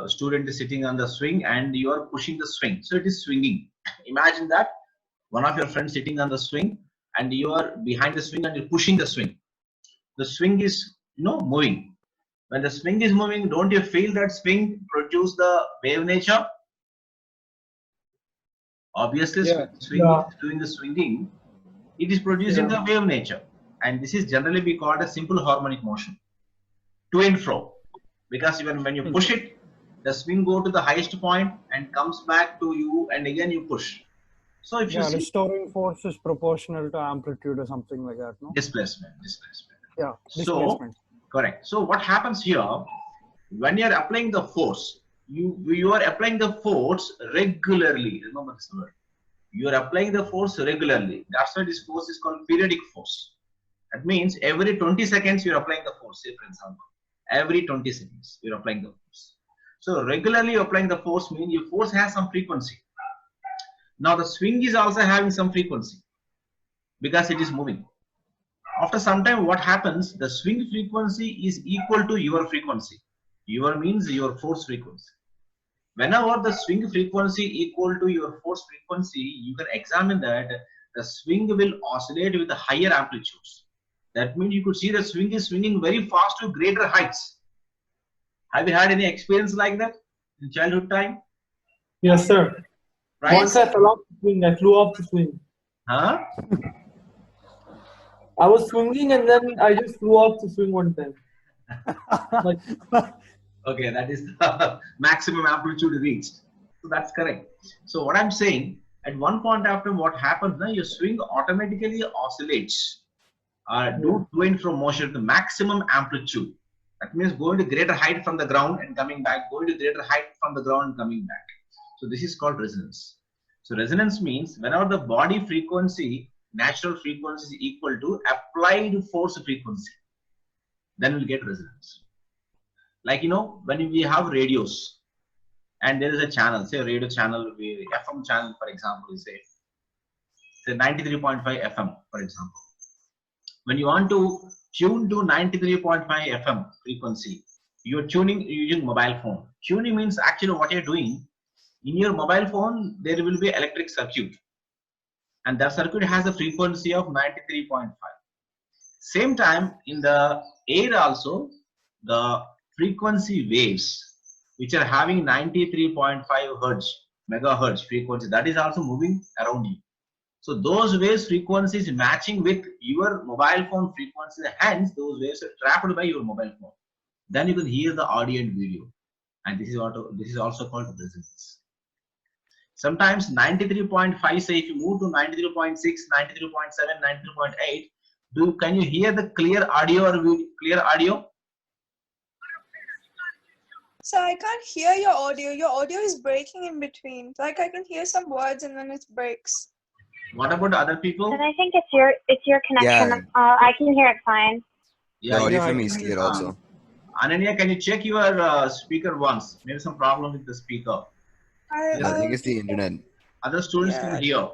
student is sitting on the swing and you are pushing the swing. So it is swinging. Imagine that one of your friends sitting on the swing and you are behind the swing and you're pushing the swing. The swing is, moving. When the swing is moving, don't you feel that swing produce the wave nature? Obviously, swing is doing the swinging. It is producing the wave nature. And this is generally be called a simple harmonic motion. To and fro. Because even when you push it, the swing go to the highest point and comes back to you and again you push. So if you see, restoring force is proportional to amplitude or something like that, no? Displacement. Yeah, displacement. So, correct. So what happens here, when you are applying the force, you are applying the force regularly. Remember this word. You are applying the force regularly. That's why this force is called periodic force. That means every 20 seconds you are applying the force. Say for example, every 20 seconds you are applying the force. So regularly applying the force means your force has some frequency. Now the swing is also having some frequency because it is moving. After some time, what happens? The swing frequency is equal to your frequency. Your means your force frequency. Whenever the swing frequency equal to your force frequency, you can examine that the swing will oscillate with the higher amplitudes. That means you could see the swing is swinging very fast to greater heights. Have you had any experience like that in childhood time? Yes, sir. Right? Once I fell off the swing, I flew off the swing. Huh? I was swinging and then I just flew off the swing one time. Like, okay, that is the maximum amplitude reached. So that's correct. So what I'm saying, at one point after what happens, now your swing automatically oscillates. Do to and from motion to maximum amplitude. That means going to greater height from the ground and coming back, going to greater height from the ground and coming back. So this is called resonance. So resonance means whenever the body frequency, natural frequency is equal to applied force frequency, then we'll get resonance. Like, when we have radios and there is a channel, say a radio channel, FM channel, for example, is say 93.5 FM, for example. When you want to tune to 93.5 FM frequency, you're tuning using mobile phone. Tuning means actually what you're doing, in your mobile phone, there will be electric circuit. And that circuit has a frequency of 93.5. Same time, in the air also, the frequency waves, which are having 93.5 hertz, megahertz frequency, that is also moving around you. So those waves frequency is matching with your mobile phone frequency. Hence, those waves are trapped by your mobile phone. Then you can hear the audio and video. And this is also called resonance. Sometimes 93.5, say if you move to 93.6, 93.7, 93.8, can you hear the clear audio or clear audio? So I can't hear your audio. Your audio is breaking in between. Like I can hear some words and then it breaks. What about other people? And I think it's your connection. Yeah. I can hear it fine. The audio from me is clear also. Ananya, can you check your speaker once? Maybe some problem with the speaker. I think it's the internet. Other students can hear.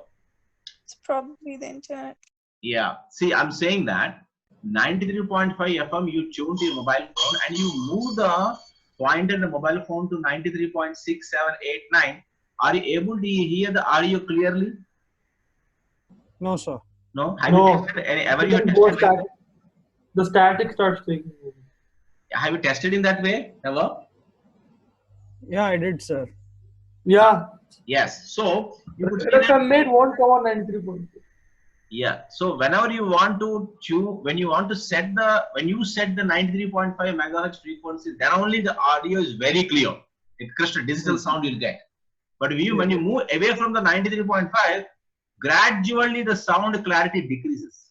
It's probably the internet. Yeah. See, I'm saying that 93.5 FM you tune to your mobile phone and you move the pointer in the mobile phone to 93.6, 7, 8, 9. Are you able to hear the audio clearly? No, sir. No? Have you tested ever you tested? The static starts taking over. Have you tested in that way? Never? Yeah, I did, sir. Yeah. Yes. So you could FM made won't come on 93.6. Yeah. So whenever you want to tune, when you set the 93.5 megahertz frequency, then only the audio is very clear. It's crystal digital sound you'll get. But when you move away from the 93.5, gradually the sound clarity decreases.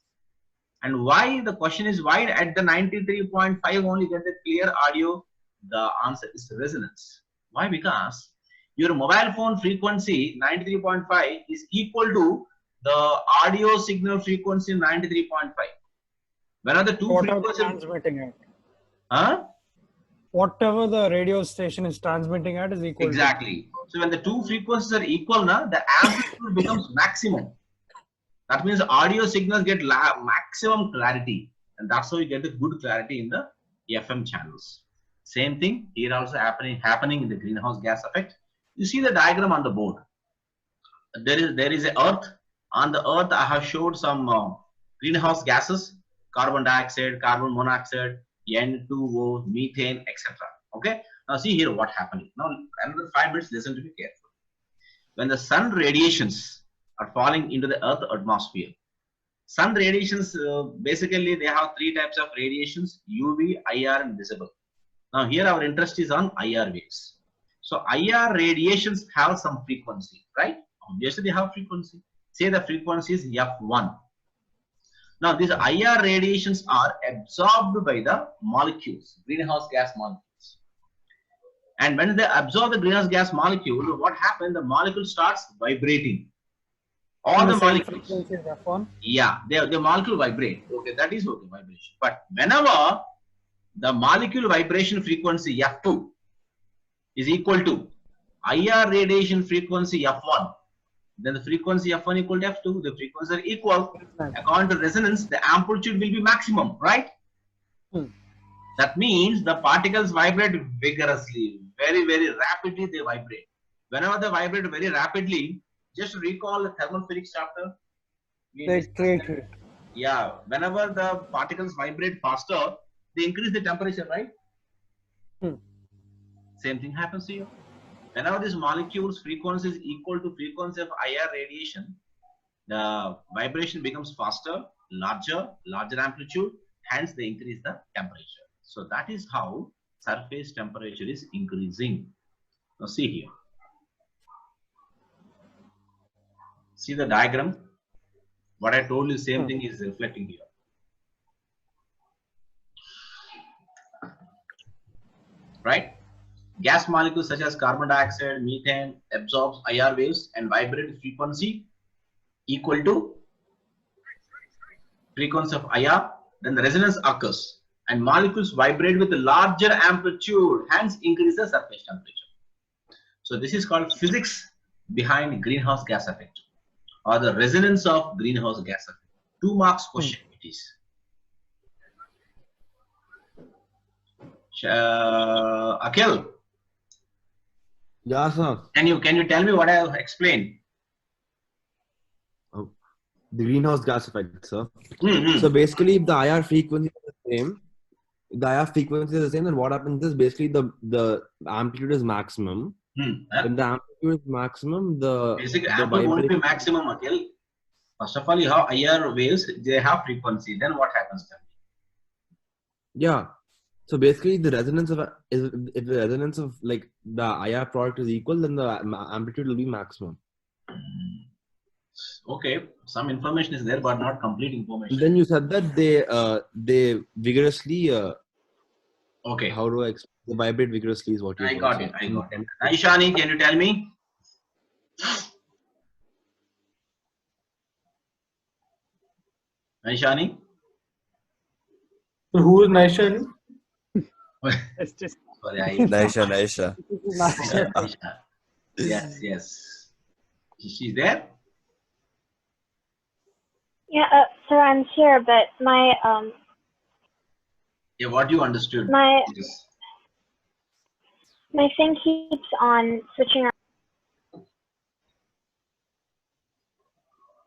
And why? The question is why at the 93.5 only get the clear audio? The answer is resonance. Why? Because your mobile phone frequency 93.5 is equal to the audio signal frequency 93.5. When are the two frequencies transmitting at? Huh? Whatever the radio station is transmitting at is equal. Exactly. So when the two frequencies are equal, the amplitude becomes maximum. That means audio signals get maximum clarity, and that's how you get the good clarity in the FM channels. Same thing here also happening in the greenhouse gas effect. You see the diagram on the board. There is a earth. On the earth, I have showed some greenhouse gases: carbon dioxide, carbon monoxide, N2O, methane, etc. Okay. Now see here what happening. Now another 5 minutes. Listen to me carefully. When the sun radiations are falling into the earth atmosphere, sun radiations basically they have 3 types of radiations: UV, IR, and visible. Now here our interest is on IR waves. So IR radiations have some frequency, right? Obviously they have frequency. Say the frequency is F1. Now these IR radiations are absorbed by the molecules, greenhouse gas molecules. And when they absorb the greenhouse gas molecule, what happens? The molecule starts vibrating. All the molecules. Frequency is F1. Yeah, the molecule vibrate. Okay, that is okay, vibration. But whenever the molecule vibration frequency F2 is equal to IR radiation frequency F1, then the frequency F1 equal to F2, the frequencies are equal. According to resonance, the amplitude will be maximum, right? That means the particles vibrate vigorously, very, very rapidly they vibrate. Whenever they vibrate very rapidly, just recall the thermal physics chapter. They create heat. Yeah, whenever the particles vibrate faster, they increase the temperature, right? Same thing happens here. Whenever this molecule's frequency is equal to frequency of IR radiation, the vibration becomes faster, larger amplitude, hence they increase the temperature. So that is how surface temperature is increasing. Now see here. See the diagram? What I told you, same thing is reflecting here. Right? Gas molecules such as carbon dioxide, methane absorbs IR waves and vibrate frequency equal to frequency of IR. Then the resonance occurs and molecules vibrate with a larger amplitude, hence increase the surface temperature. So this is called physics behind greenhouse gas effect, or the resonance of greenhouse gas effect. 2 marks question it is. Akhil, Yeah, sir. can you tell me what I have explained? The greenhouse gas effect, sir. So basically, if the IR frequency is the same, then what happens is basically the amplitude is maximum. When the amplitude is maximum, the amplitude won't be maximum, Akhil. First of all, you have IR waves, they have frequency. Then what happens to them? Yeah. So basically, the resonance of if the resonance of like the IR product is equal, then the amplitude will be maximum. Okay, some information is there, but not complete information. Then you said that they vigorously. Okay. How do I explain? They vibrate vigorously is what you. I got it. Naishani, can you tell me? Naishani? So who is Naishani? It's just Sorry, Naisha. Yes. She's there? Yeah, sir, I'm here, but my Yeah, what you understood? my Yes. my thing keeps on switching around.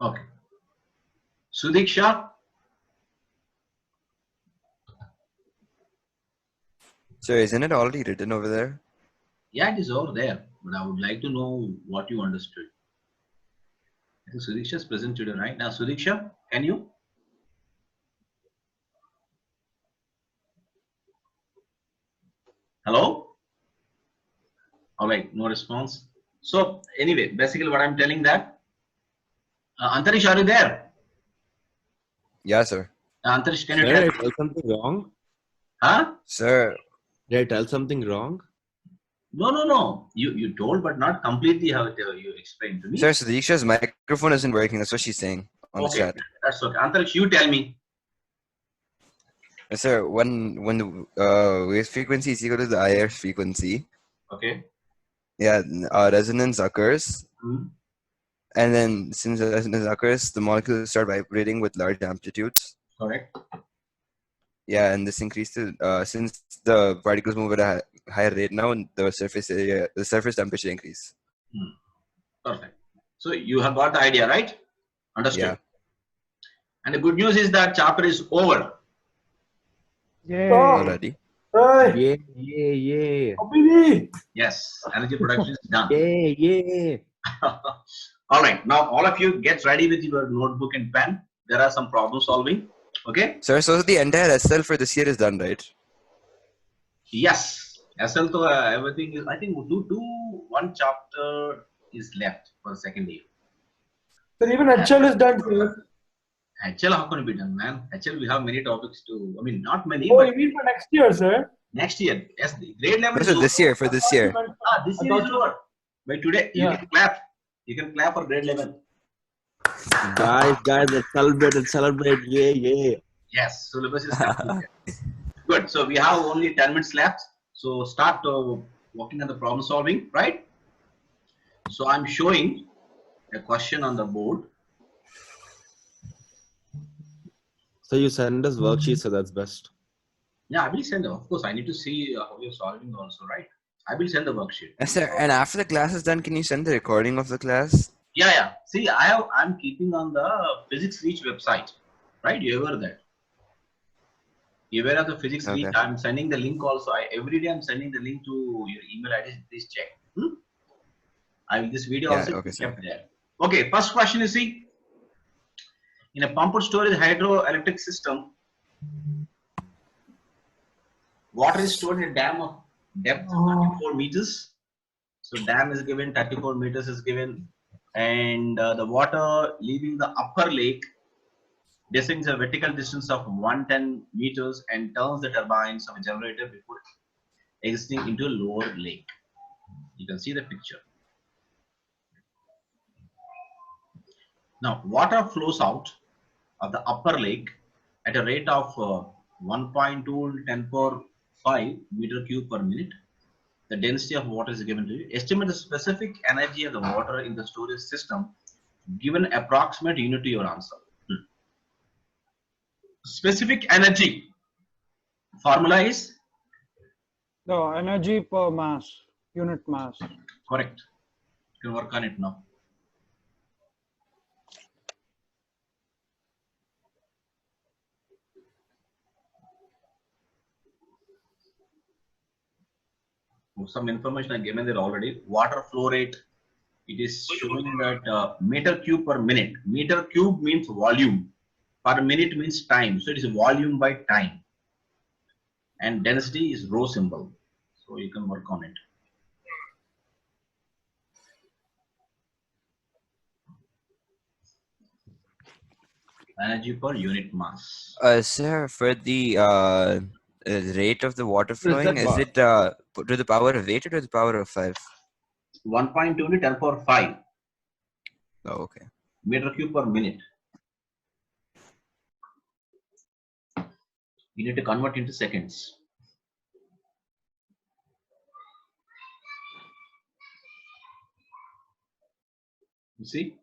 Okay. Sudiksha? So isn't it already written over there? Yeah, it is over there, but I would like to know what you understood. I think Sudiksha is present today, right? Now, Sudiksha, can you? Hello? All right, no response. So, anyway, basically what I'm telling that, Antarish, are you there? Yeah, sir. Antarish, can you Did I tell? tell something wrong? Huh? Sir, Did I tell something wrong? No. You told, but not completely how you explained to me. sir, so Diksha's microphone isn't working. That's what she's saying on the Okay, chat. that's okay. Antarish, you tell me. Yes, sir, when the wave frequency is equal to the IR frequency, Okay. yeah, resonance occurs. Hmm. And then since the resonance occurs, the molecules start vibrating with large amplitudes. Correct. Yeah, and this increased to, since the particles move at a higher rate now, and the surface area, the surface temperature increase. Perfect. So you have got the idea, right? Understood. Yeah. And the good news is that chapter is over. Yay. Already. Hey, Yeah. Habibi. Yes, energy production is done. Yeah. All right, now all of you get ready with your notebook and pen. There are some problem solving. Okay. Sir, so the entire SL for this year is done, right? Yes. SL to everything is. I think one chapter is left for the second year. So even HL is done, sir. HL, how can it be done, man? HL, we have many topics to. I mean, not many, Oh, but you mean for next year, sir? next year. Yes, the grade level No, is sir, over. this year, for this year. This I year is thought- over. By today, you Yeah. can clap. You can clap for grade level. Guys, let's celebrate. Yeah. Yes, syllabus is completed. Good. So we have only 10 minutes left. So start working on the problem solving, right? So I'm showing a question on the board. So you send us worksheets, so that's best. Yeah, I will send. Of course, I need to see how you're solving also, right? I will send the worksheet. Yes, sir. And after the class is done, can you send the recording of the class? Yeah. See, I'm keeping on the Physics Reach website, right? You aware of that? You aware of the Physics Reach? Okay. I'm sending the link also. Every day I'm sending the link to your email address. Please check. This video Yeah, also okay, is sir. kept there. Okay, first question you see. In a pumped storage hydroelectric system, water is stored in a dam of depth 34 meters. So dam is given, 34 meters is given, and the water leaving the upper lake descends a vertical distance of 110 meters and turns the turbines of a generator before exiting into a lower lake. You can see the picture. Now, water flows out of the upper lake at a rate of 1.2 10 power 5 meter cube per minute. The density of water is given to you. Estimate the specific energy of the water in the storage system. Given approximate unit to your answer. Specific energy formula is The energy per mass, unit mass. correct. You can work on it now. Some information I given there already. Water flow rate. It is showing that meter cube per minute. Meter cube means volume. Per minute means time. So it is volume by time. And density is rho symbol. So you can work on it. Energy per unit mass. Sir, for the rate of the water flowing, is that it to the power of 8 or to the power of 5? 1.2 to 10 power 5 Oh, okay. meter cube per minute. You need to convert into seconds. You see,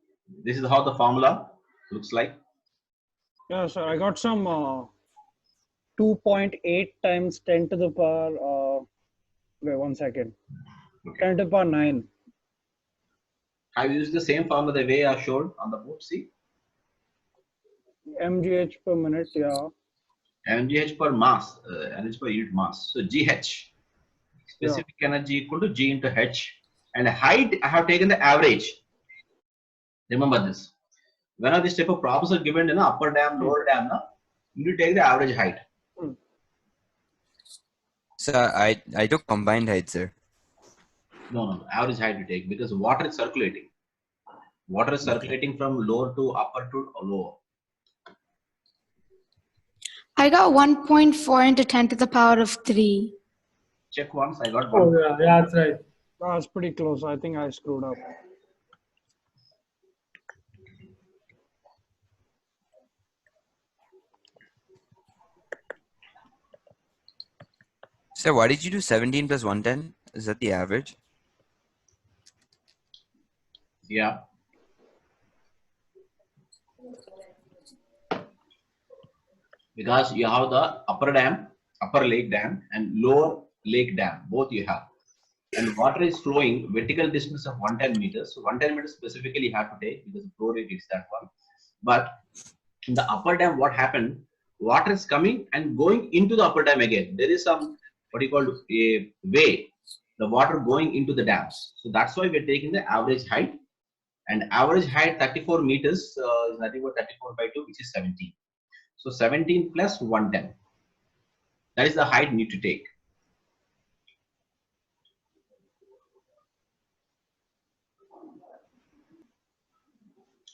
this is how the formula looks like. Yeah, so I got some 2.8 times 10 to the power. Wait, 1 second. Okay. 10 to the power 9. I've used the same formula the way I showed on the board. See, mgh per minute. Yeah. mgh per mass, energy per unit mass. So GH, specific energy equal to G into H. And height, I have taken the average. Remember this. Whenever this type of problems are given in the upper dam, lower dam, you need to take the average height. So I took combined height, sir. No, average height you take because water is circulating. Water is circulating from lower to upper to lower. I got 1.4 into 10 to the power of 3. Check once, I got Oh, one. yeah, that's right. That's pretty close. I think I screwed up. Sir, why did you do 17 plus 110? Is that the average? Yeah. because you have the upper dam, upper lake dam, and lower lake dam. Both you have. And water is flowing vertical distance of 110 meters. So 110 meters specifically you have to take because the flow rate is that one. But in the upper dam, what happened? Water is coming and going into the upper dam again. There is some what you call a way, the water going into the dams. So that's why we're taking the average height. And average height 34 meters is nothing but 34 by 2, which is 17. So 17 plus 110. That is the height you need to take.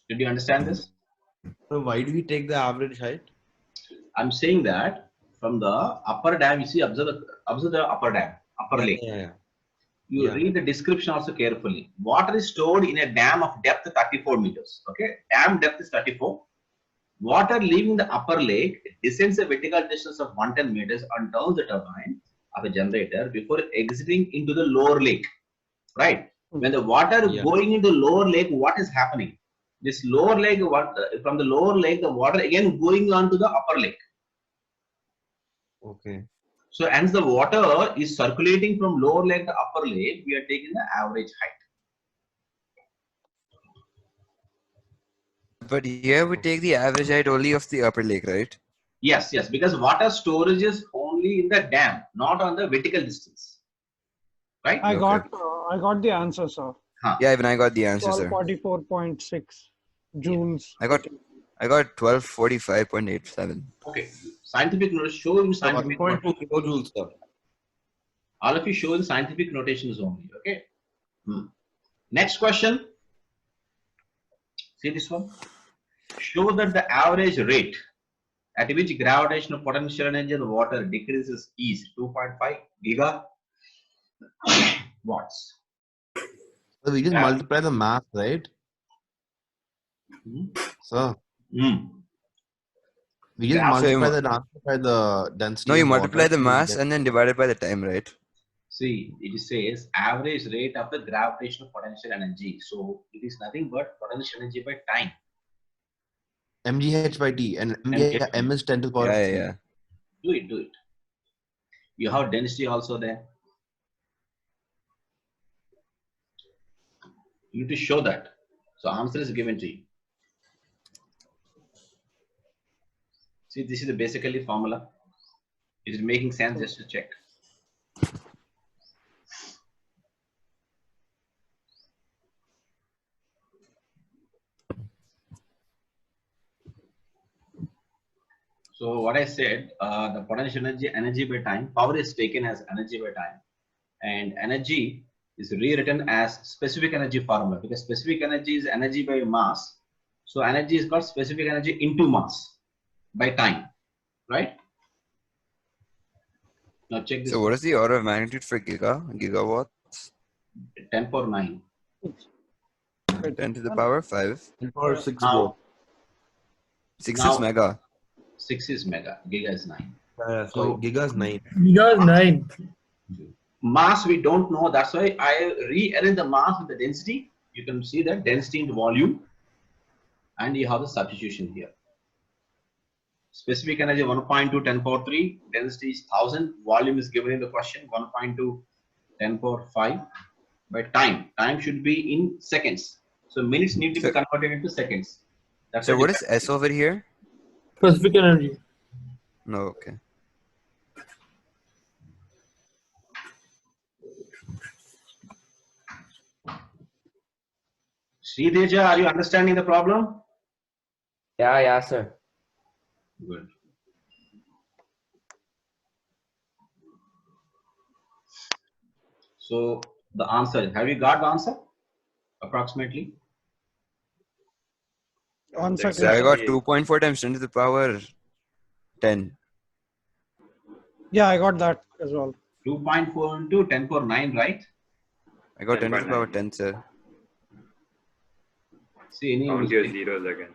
Did you understand this? So why do we take the average height? I'm saying that from the upper dam, you see, observe the upper dam, upper lake. You read the description also carefully. Water is stored in a dam of depth 34 meters. Okay, dam depth is 34. Water leaving the upper lake descends a vertical distance of 110 meters and turns the turbine of a generator before exiting into the lower lake. Right? When the water going into lower lake, what is happening? This lower lake, from the lower lake, the water again going on to the upper lake. Okay. So, hence the water is circulating from lower lake to upper lake. We are taking the average height. But here we take the average height only of the upper lake, right? Yes, yes, because water storage is only in the dam, not on the vertical distance. Right? I got the answer, sir. Yeah, even I got the answer, sir. 1244.6 joules. I got 1245.87. Okay. Scientific notation. Show him scientific 1.2 kilojoules, sir. All of you show in scientific notations only. Okay. Next question. See this one. Show that the average rate at which gravitational potential energy of the water decreases is 2.5 gigawatts. So we just multiply the mass, right? So we just multiply the answer by the density. No, you multiply the mass and then divide it by the time, right? See, it says average rate of the gravitational potential energy. So it is nothing but potential energy by time. mgh by t, and m is 10 to the power. Yeah. Do it. You have density also there. You need to show that. So answer is given to you. See, this is the basically formula. Is it making sense? Just to check. So what I said, the potential energy by time, power is taken as energy by time, and energy is rewritten as specific energy formula, because specific energy is energy by mass. So energy is called specific energy into mass by time, right? Now check this. So what is the order of magnitude for gigawatts? 10 power 9. 10 to the power 5. 10 power 6. Now, 6 is mega. 6 is mega. Giga is 9. So giga is 9. Giga is 9. Mass we don't know. That's why I rearrange the mass with the density. You can see that density into volume, and you have the substitution here. Specific energy 1.2 10 power 3. Density is 1000. Volume is given in the question 1.2 10 power 5. By time. Time should be in seconds. So minutes need to be converted into seconds. That's so what is S over here? Specific energy. No, okay. Srideja, are you understanding the problem? Yeah, sir. Good. So the answer, have you got the answer? Approximately? Answer. So I got 2.4 times 10 to the power 10. Yeah, I got that as well. 2.4 into 10 power 9, right? I got 10 to the power 10, sir. See, any count your zeros again.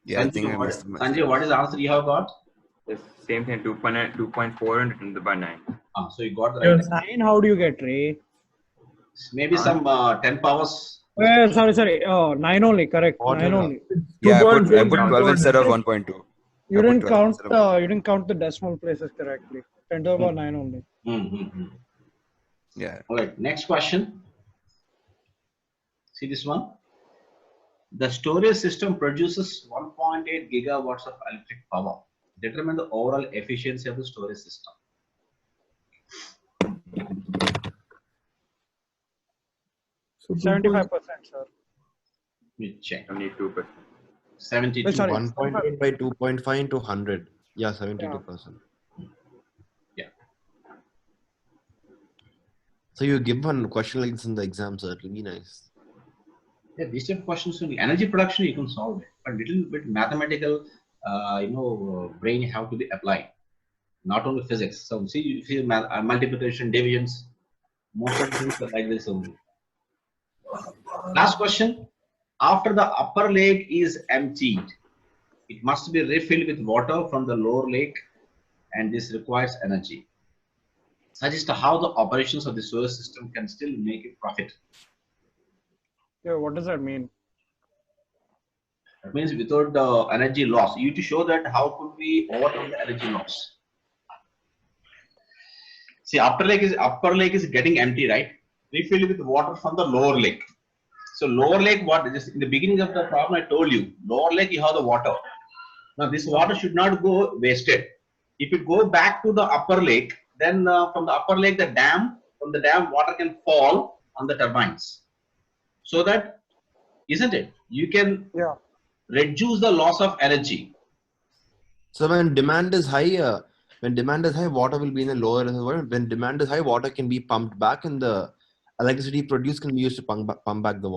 Yeah, Sanjay, I think I missed. Sanjay, what is the answer you have got? The same thing, 2.4 and 10 to the power 9. So you got the right answer. 9, how do you get, Ray? Maybe some 10 powers. Sorry. Oh, 9 only, correct. 9 only. Yeah, I put 12 instead of 1.2. You About didn't 12 count. centimeters. You didn't count the decimal places correctly. 10 to the power 9 only. Yeah. All right. Next question. See this one. The storage system produces 1.8 gigawatts of electric power. Determine the overall efficiency of the storage system. So 75%, sir. Let me check. 72%. 72. Sorry. 1.8 by 2.5 into 100. Yeah, 72%. Yeah. So you give one question like this in the exam, sir. It will be nice. Yeah, these type of questions in energy production you can solve it, but little bit mathematical, brain have to be applied, not only physics. So see, you see multiplication, divisions, most of the things are like this only. Last question. After the upper lake is emptied, it must be refilled with water from the lower lake, and this requires energy. Suggest how the operations of the sewer system can still make a profit. Yeah, what does that mean? That means without the energy loss, you to show that how could we overcome the energy loss. See, upper lake is getting empty, right? Refill with water from the lower lake. So lower lake, what? Just in the beginning of the problem, I told you, lower lake you have the water. Now this water should not go wasted. If it go back to the upper lake, then from the upper lake, from the dam, water can fall on the turbines. So that, isn't it? You can reduce the loss of energy. So when demand is high, water will be in a lower reservoir. When demand is high, water can be pumped back, and the electricity produced can be used to pump back the water.